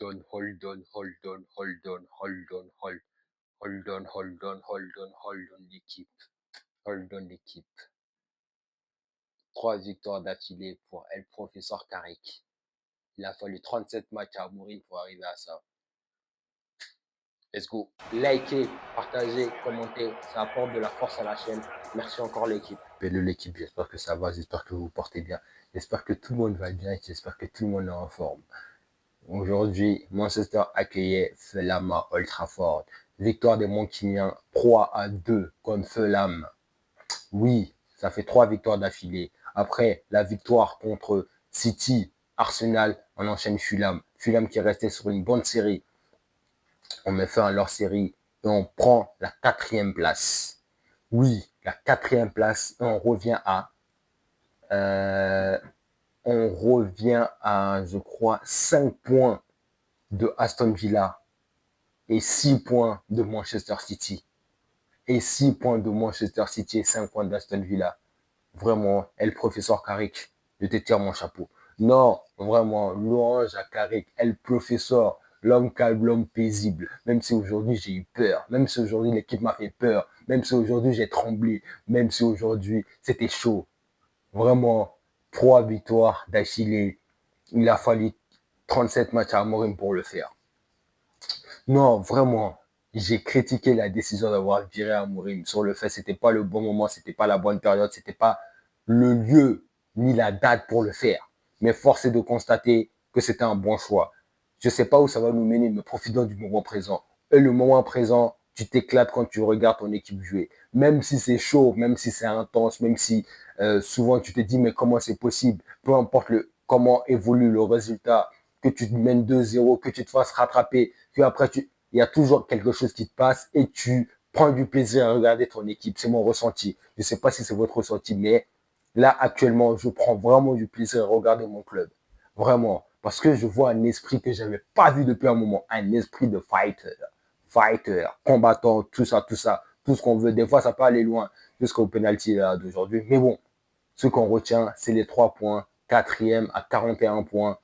on, hold on, hold on, hold on, hold on, hold on, hold on, hold on, hold on l'équipe. Hold on l'équipe. 3 victoires d'affilée pour El Professeur Carrick. Il a fallu 37 matchs à mourir pour arriver à ça. Let's go. Likez, partagez, commentez. Ça apporte de la force à la chaîne. Merci encore l'équipe. Hello l'équipe, j'espère que ça va, j'espère que vous vous portez bien. J'espère que tout le monde va bien, j'espère que tout le monde est en forme. Aujourd'hui, Manchester accueillait Fulham à Old Trafford. Victoire des Mancuniens 3-2 contre Fulham. Oui, ça fait 3 victoires d'affilée. Après la victoire contre City, Arsenal, on enchaîne Fulham. Fulham qui est resté sur une bonne série. On met fin à leur série et on prend la 4e place. Oui, la 4e place et on revient à, je crois, 5 points de Aston Villa et 6 points de Manchester City. Et 6 points de Manchester City et 5 points d'Aston Villa. Vraiment, et le professeur Carrick, je te tire mon chapeau. Non, vraiment, louange à Carrick, et le professeur, l'homme calme, l'homme paisible. Même si aujourd'hui j'ai eu peur, même si aujourd'hui l'équipe m'a fait peur, même si aujourd'hui j'ai tremblé, même si aujourd'hui c'était chaud. Vraiment, 3 victoires d'affilée. Il a fallu 37 matchs à Amorim pour le faire. Non, vraiment, j'ai critiqué la décision d'avoir viré Amorim sur le fait que c'était pas le bon moment, c'était pas la bonne période, c'était pas le lieu ni la date pour le faire. Mais force est de constater que c'était un bon choix. Je sais pas où ça va nous mener, mais profitons du moment présent. Et le moment présent, tu t'éclates quand tu regardes ton équipe jouer. Même si c'est chaud, même si c'est intense, même si souvent tu te dis mais comment c'est possible, peu importe comment évolue le résultat, que tu te mènes 2-0, que tu te fasses rattraper, qu'après il y a toujours quelque chose qui te passe et tu prends du plaisir à regarder ton équipe. C'est mon ressenti. Je ne sais pas si c'est votre ressenti, mais là, actuellement, je prends vraiment du plaisir à regarder mon club. Vraiment. Parce que je vois un esprit que je n'avais pas vu depuis un moment. Un esprit de fighter, combattant, tout ça, tout ça. Tout ce qu'on veut. Des fois, ça peut aller loin jusqu'au penalty d'aujourd'hui. Mais bon, ce qu'on retient, c'est les 3 points. 4e à 41 points.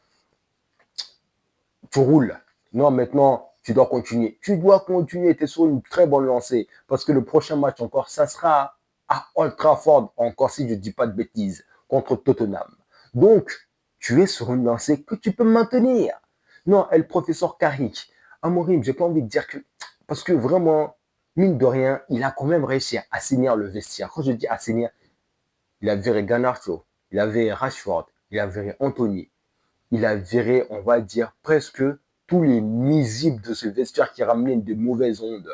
Tu roules. Non, maintenant, tu dois continuer. Tu dois continuer. Tu es sur une très bonne lancée. Parce que le prochain match encore, ça sera à Old Trafford, encore si je ne dis pas de bêtises, contre Tottenham. Donc, tu es sur une lancée que tu peux maintenir. Non, et le professeur Carrick, Amorim, j'ai pas envie de dire que... Parce que vraiment, mine de rien, il a quand même réussi à assainir le vestiaire. Quand je dis assainir, il a viré Garnacho, il a viré Rashford, il a viré Anthony, il a viré, on va dire, presque tous les nuisibles de ce vestiaire qui ramenaient de mauvaises ondes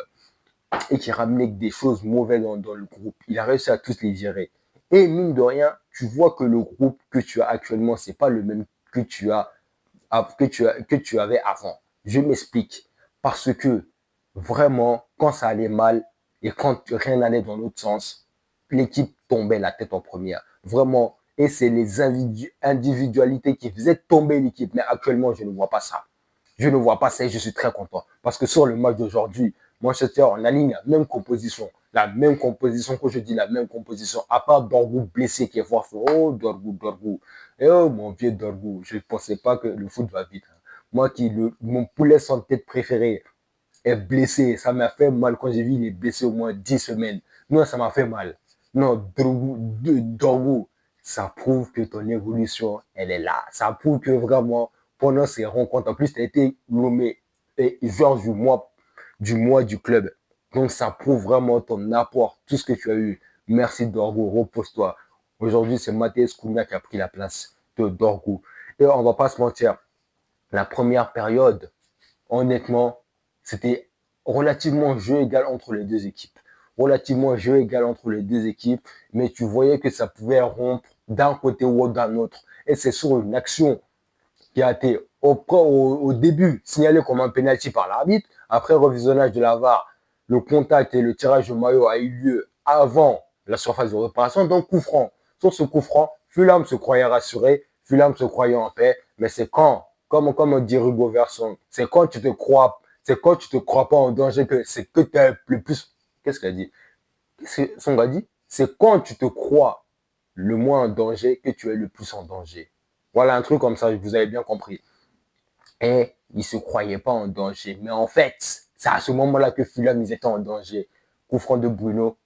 et qui ramenaient des choses mauvaises dans le groupe. Il a réussi à tous les virer. Et mine de rien, tu vois que le groupe que tu as actuellement, c'est pas le même que tu avais avant. Je m'explique. Parce que vraiment, quand ça allait mal et quand rien n'allait dans l'autre sens, l'équipe tombait la tête en première. Vraiment. Et c'est les individualités qui faisaient tomber l'équipe. Mais actuellement, je ne vois pas ça. Je ne vois pas ça et je suis très content. Parce que sur le match d'aujourd'hui, Manchester, on aligne la même composition. La même composition, quand je dis la même composition, à part Dorgu blessé qui est fort. Oh, Dorgu. Et oh, mon vieux Dorgu, je ne pensais pas que le foot va vite. Moi, mon poulet sans tête préféré est blessé. Ça m'a fait mal quand j'ai vu il est blessé au moins 10 semaines. Non, ça m'a fait mal. Non, Dorgu, ça prouve que ton évolution, elle est là. Ça prouve que vraiment, pendant ces rencontres, en plus, tu as été nommé joueur du mois du club. Donc, ça prouve vraiment ton apport, tout ce que tu as eu. Merci Dorgu, repose-toi. Aujourd'hui, c'est Mathias Cunha qui a pris la place de Dorgu. Et on va pas se mentir, la première période, honnêtement, c'était relativement jeu égal entre les deux équipes. Relativement jeu égal entre les deux équipes, mais tu voyais que ça pouvait rompre d'un côté ou d'un autre. Et c'est sur une action qui a été au début signalée comme un penalty par l'arbitre. Après revisionnage de la VAR, le contact et le tirage de maillot a eu lieu avant la surface de réparation, donc coup franc. Sur ce coup franc, Fulham se croyait rassuré, Fulham se croyait en paix, mais c'est quand, comme on dit Rugo Verson, c'est quand tu te crois pas en danger que c'est que tu es le plus. Qu'est-ce qu'il a dit? Son gars dit, c'est quand tu te crois le moins en danger que tu es le plus en danger. Voilà un truc comme ça, vous avez bien compris. Et ils se croyaient pas en danger. Mais en fait, c'est à ce moment-là que Fulham, ils étaient en danger. Coup franc de Bruno,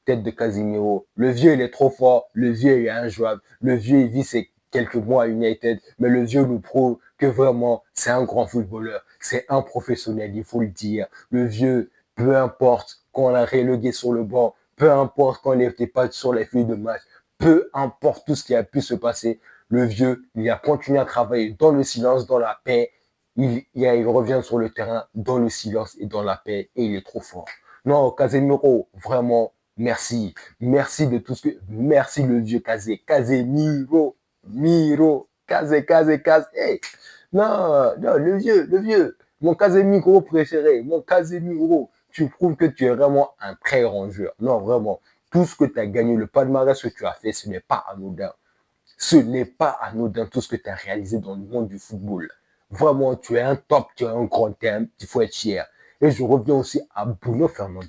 tête de Casemiro. Le vieux, il est trop fort. Le vieux, il est injouable. Le vieux, il vit ses quelques mois à United. Mais le vieux nous prouve que vraiment, c'est un grand footballeur. C'est un professionnel, il faut le dire. Le vieux, peu importe quand on l'a relégué sur le banc, peu importe quand il n'était pas sur les feuilles de match, peu importe tout ce qui a pu se passer, le vieux, il a continué à travailler dans le silence, dans la paix. Il revient sur le terrain dans le silence et dans la paix et il est trop fort. Non, Casemiro, vraiment, merci. Merci de tout ce que. Merci le vieux Kazé. Casemiro. Miro. Kazé, Kazé, Kazé. Hey. Non, non, le vieux, le vieux. Mon Casemiro préféré. Mon Casemiro. Tu prouves que tu es vraiment un très grand joueur. Non, vraiment. Tout ce que tu as gagné, le palmarès que tu as fait, ce n'est pas anodin. Ce n'est pas anodin tout ce que tu as réalisé dans le monde du football. Vraiment, tu es un top, tu es un grand thème, il faut être fier. Et je reviens aussi à Bruno Fernandes.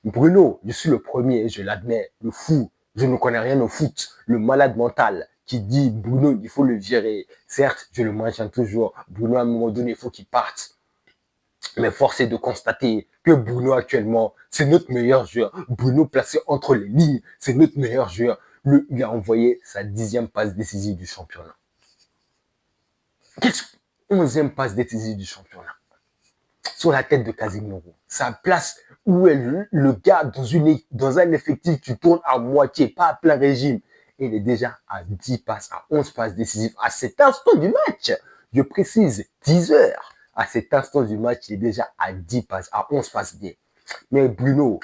Bruno, je suis le premier, je l'admets, le fou. Je ne connais rien au foot, le malade mental qui dit Bruno, il faut le virer. Certes, je le maintiens toujours. Bruno, à un moment donné, il faut qu'il parte. Mais force est de constater que Bruno actuellement, c'est notre meilleur joueur. Bruno placé entre les lignes, c'est notre meilleur joueur. Il a envoyé sa 10e passe décisive du championnat. Qu'est-ce 11e passe décisive du championnat sur la tête de Casemiro. Sa place où est le gars dans un effectif qui tourne à moitié, pas à plein régime. Et il est déjà à 10 passes, à 11 passes décisives à cet instant du match. Je précise, 10 heures. À cet instant du match, il est déjà à 10 passes, à 11 passes D. Mais Bruno,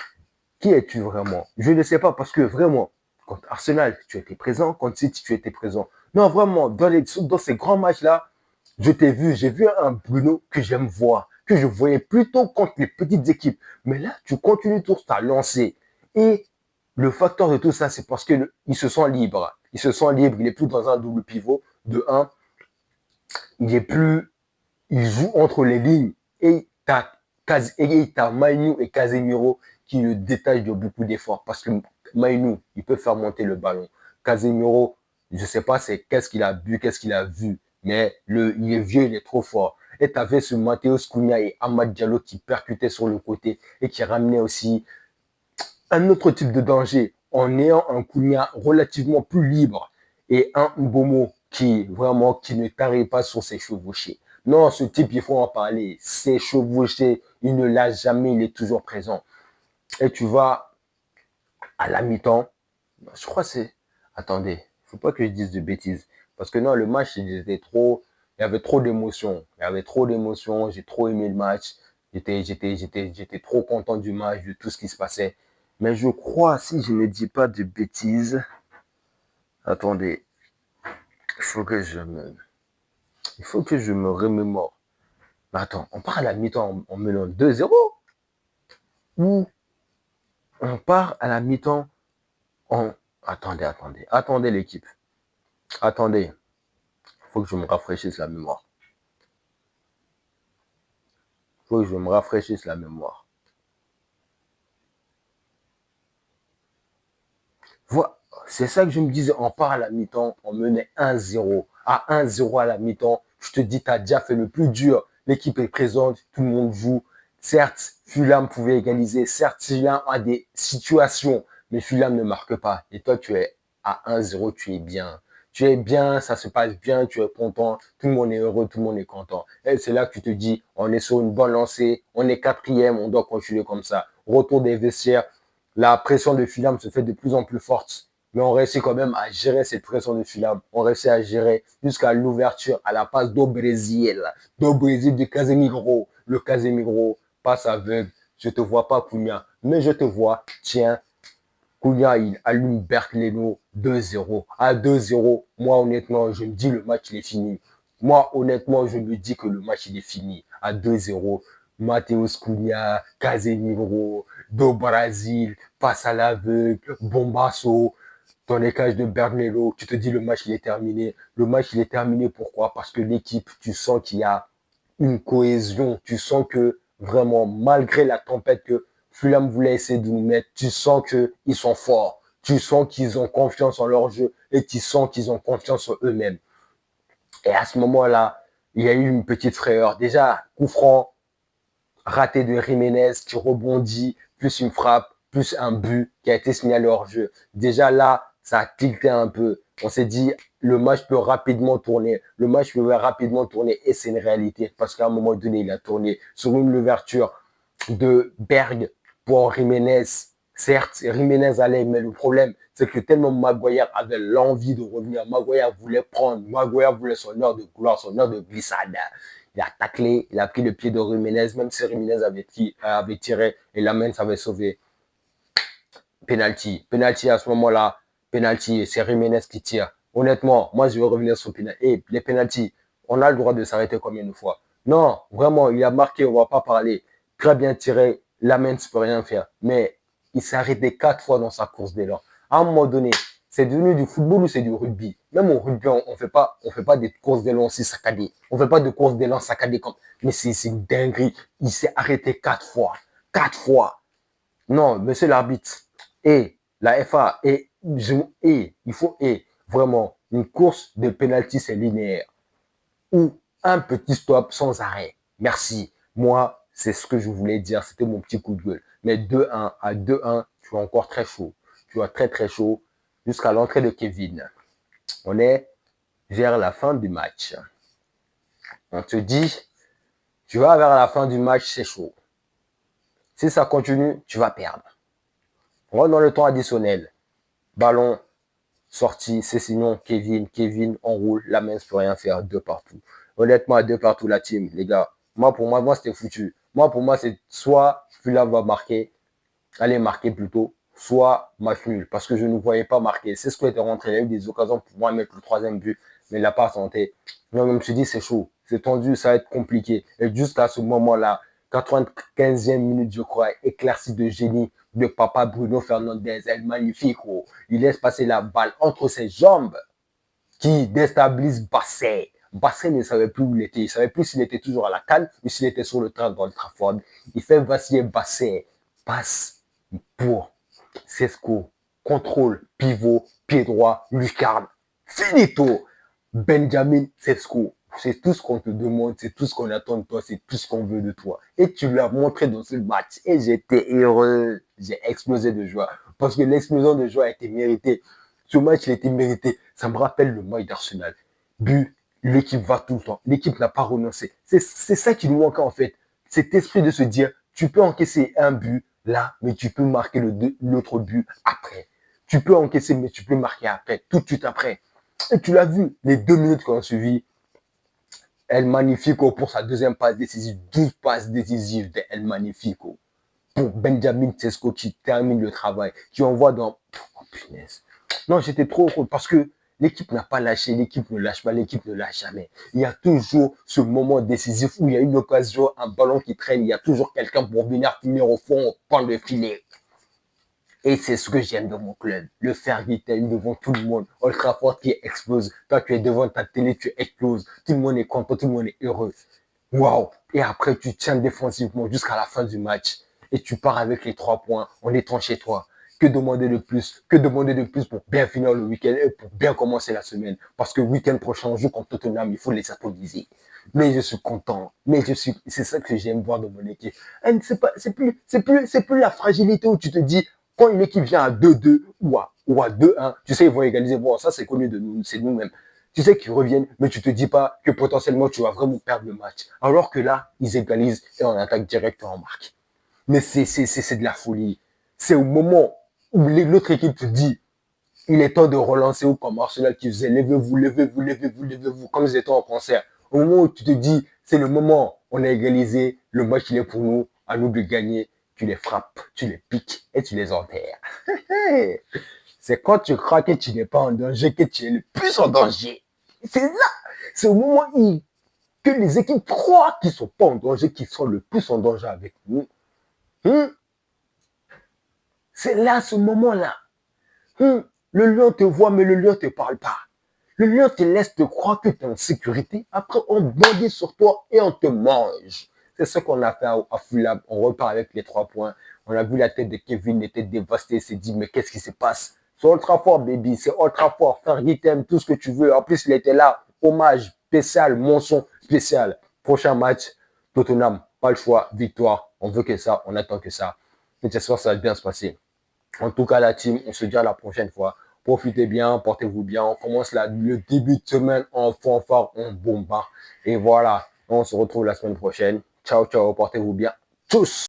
qui es-tu vraiment? Je ne sais pas parce que vraiment, contre Arsenal, tu étais présent, contre City, tu étais présent. Non, vraiment, dans ces grands matchs-là, je t'ai vu, j'ai vu un Bruno que j'aime voir, que je voyais plutôt contre les petites équipes. Mais là, tu continues tout ta lancée. Et le facteur de tout ça, c'est parce qu'il se sent libre. Il se sent libre, il n'est plus dans un double pivot. De 1, il est plus, il joue entre les lignes. Et t'as Mainu et Casemiro qui le détachent de beaucoup d'efforts. Parce que Mainu, il peut faire monter le ballon. Casemiro, je ne sais pas c'est qu'est-ce qu'il a bu, qu'est-ce qu'il a vu. Mais il est vieux, il est trop fort. Et tu avais ce Matheus Cunha et Amad Diallo qui percutaient sur le côté et qui ramenaient aussi un autre type de danger en ayant un Cunha relativement plus libre et un Mbomo qui ne tarit pas sur ses chevauchés. Non, ce type, il faut en parler. Ses chevauchés, il ne l'a jamais, il est toujours présent. Et tu vas à la mi-temps, je crois que c'est. Attendez, il ne faut pas que je dise de bêtises. Parce que non, le match, il y avait trop d'émotions. Il y avait trop d'émotions. J'ai trop aimé le match. J'étais trop content du match, de tout ce qui se passait. Mais je crois, si je ne dis pas de bêtises, attendez, il faut que je me remémore. Mais attends, on part à la mi-temps en menant 2-0 ou on part à la mi-temps en. Attendez l'équipe. Attendez, il faut que je me rafraîchisse la mémoire. Voilà. C'est ça que je me disais, on part à la mi-temps, on menait 1-0. À 1-0 à la mi-temps, je te dis, tu as déjà fait le plus dur. L'équipe est présente, tout le monde joue. Certes, Fulham pouvait égaliser. Certes, Fulham a des situations, mais Fulham ne marque pas. Et toi, tu es à 1-0, tu es bien. Tu es bien, ça se passe bien, tu es content, tout le monde est heureux, tout le monde est content. Et c'est là que tu te dis, on est sur une bonne lancée, on est 4e, on doit continuer comme ça. Retour des vestiaires, la pression de Fulham se fait de plus en plus forte. Mais on réussit quand même à gérer cette pression de Fulham. On réussit à gérer jusqu'à l'ouverture, à la passe d'Au Brésil. D'Au Brésil de Casemiro. Le Casemiro passe aveugle. Je te vois pas, Cunha. Mais je te vois. Tiens, Cunha, il allume Berk Leno 2-0. À 2-0, moi, honnêtement, je me dis le match, il est fini. Moi, honnêtement, je me dis que le match, il est fini. À 2-0, Matheus Cunha, Casemiro, do Brasil, passe à l'aveugle, Bombasso, dans les cages de Bernello, tu te dis le match il est terminé. Le match il est terminé pourquoi? Parce que l'équipe, tu sens qu'il y a une cohésion, tu sens que vraiment, malgré la tempête que Fulham voulait essayer de nous mettre, tu sens qu'ils sont forts, tu sens qu'ils ont confiance en leur jeu et tu sens qu'ils ont confiance en eux-mêmes. Et à ce moment-là, il y a eu une petite frayeur. Déjà, coup franc, raté de Jiménez qui rebondit, plus une frappe, plus un but qui a été signalé hors jeu. Déjà là, ça a tilté un peu. On s'est dit, le match peut rapidement tourner. Le match peut rapidement tourner et c'est une réalité parce qu'à un moment donné, il a tourné sur une ouverture de Berg pour Jiménez. Certes, Jiménez allait, mais le problème, c'est que tellement Maguire avait l'envie de revenir, Maguire voulait prendre, Maguire voulait son heure de gloire, son heure de glissade. Il a taclé, il a pris le pied de Jiménez, même si Jiménez avait tiré et Lamens avait sauvé. Penalty. Penalty à ce moment-là, penalty, c'est Jiménez qui tire. Honnêtement, moi je veux revenir sur penalty. Et les penalty, on a le droit de s'arrêter combien de fois? Non, vraiment, il a marqué, on ne va pas parler. Très bien tiré, Lamens ne peut rien faire. Mais il s'est arrêté 4 fois dans sa course d'élan. À un moment donné, c'est devenu du football ou c'est du rugby. Même au rugby, on fait pas des courses d'élan aussi saccadées. On ne fait pas de courses d'élan saccadées comme. Mais c'est une dinguerie. Il s'est arrêté 4 fois. 4 fois. Non, monsieur l'arbitre. Et la FA, il faut, vraiment, une course de pénalty, c'est linéaire. Ou un petit stop sans arrêt. Merci. Moi, c'est ce que je voulais dire. C'était mon petit coup de gueule. Mais 2-1 à 2-1, tu es encore très chaud. Tu es très, très chaud jusqu'à l'entrée de Kevin. On est vers la fin du match. On te dit, tu vas vers la fin du match, c'est chaud. Si ça continue, tu vas perdre. On va dans le temps additionnel. Ballon sorti, c'est sinon Kevin enroule, la main ne peut rien faire, deux partout. Honnêtement, à deux partout la team, les gars. Pour moi, c'était foutu. Pour moi, c'est soit Fulham va marquer, allez marquer plutôt, soit match nul, parce que je ne voyais pas marquer. C'est ce qui était rentré. Il y a eu des occasions pour moi de mettre le troisième but, mais il n'a pas tenté. Donc, je me suis dit, c'est chaud, c'est tendu, ça va être compliqué. Et jusqu'à ce moment-là, 95e minute, je crois, éclaircie de génie de papa Bruno Fernandes, El Magnifico. Il laisse passer la balle entre ses jambes qui déstabilise Basset. Basset ne savait plus où il était. Il ne savait plus s'il était toujours à la canne ou s'il était sur le train dans le Trafford. Il fait vaciller Basset. Passe pour Sesco. Contrôle, pivot, pied droit, lucarne. Finito. Benjamin Sesco. C'est tout ce qu'on te demande, c'est tout ce qu'on attend de toi, c'est tout ce qu'on veut de toi. Et tu l'as montré dans ce match. Et j'étais heureux. J'ai explosé de joie. Parce que l'explosion de joie a été méritée. Ce match, il a été mérité. Ça me rappelle le match d'Arsenal. But, l'équipe va tout le temps. L'équipe n'a pas renoncé. C'est ça qui nous manque en fait. Cet esprit de se dire, tu peux encaisser un but là, mais tu peux marquer l'autre but après. Tu peux encaisser, mais tu peux marquer après, tout de suite après. Et tu l'as vu, les 2 minutes qu'on a suivi, El Magnifico pour sa deuxième passe décisive, 12 passes décisives de El Magnifico. Pour Benjamin Sesko qui termine le travail, qui envoie dans. Oh punaise. Non, j'étais trop heureux parce que l'équipe n'a pas lâché, l'équipe ne lâche pas, l'équipe ne lâche jamais. Il y a toujours ce moment décisif où il y a une occasion, un ballon qui traîne, il y a toujours quelqu'un pour venir finir au fond, au point de filet. Et c'est ce que j'aime de mon club. Le faire guetter devant tout le monde. Old Trafford qui explose. Toi, tu es devant ta télé, tu exploses. Tout le monde est content, tout le monde est heureux. Waouh! Et après, tu tiens défensivement jusqu'à la fin du match. Et tu pars avec les 3 points en étant chez toi. Que demander de plus? Que demander de plus pour bien finir le week-end et pour bien commencer la semaine? Parce que le week-end prochain, on joue contre Tottenham, il faut les applaudir. Mais je suis content. C'est ça que j'aime voir dans mon équipe. C'est plus la fragilité où tu te dis, quand une équipe vient à 2-2 ou à 2-1, tu sais, ils vont égaliser. Bon, ça, c'est connu de nous, c'est nous-mêmes. Tu sais qu'ils reviennent, mais tu te dis pas que potentiellement tu vas vraiment perdre le match. Alors que là, ils égalisent et on attaque direct et on marque. Mais c'est de la folie. C'est au moment où l'autre équipe te dit, il est temps de relancer, ou comme Arsenal qui faisait, levez-vous, levez-vous, levez-vous, levez-vous, comme ils étaient en concert. Au moment où tu te dis, c'est le moment, on a égalisé, le match il est pour nous, à nous de gagner, tu les frappes, tu les piques et tu les enterres. C'est quand tu crois que tu n'es pas en danger que tu es le plus en danger. C'est là, c'est au moment où que les équipes croient qu'ils ne sont pas en danger, qu'ils sont le plus en danger avec nous. C'est là, ce moment-là. Le lion te voit, mais le lion ne te parle pas. Le lion te laisse te croire que tu es en sécurité. Après, on bondit sur toi et on te mange. C'est ce qu'on a fait à Fulham. On repart avec les 3 points. On a vu la tête de Kevin, il était dévasté. Il s'est dit, mais qu'est-ce qui se passe? C'est ultra fort, baby. C'est ultra fort. Faire guitem, tout ce que tu veux. En plus, il était là. Hommage spécial, Monson. spécial. Prochain match, Tottenham, pas le choix, victoire. On veut que ça, on attend que ça. Et j'espère que ça va bien se passer. En tout cas, la team, on se dit à la prochaine fois. Profitez bien, portez-vous bien. On commence le début de semaine en fanfare, en bomba. Et voilà, on se retrouve la semaine prochaine. Ciao, ciao, portez-vous bien. Tchuss!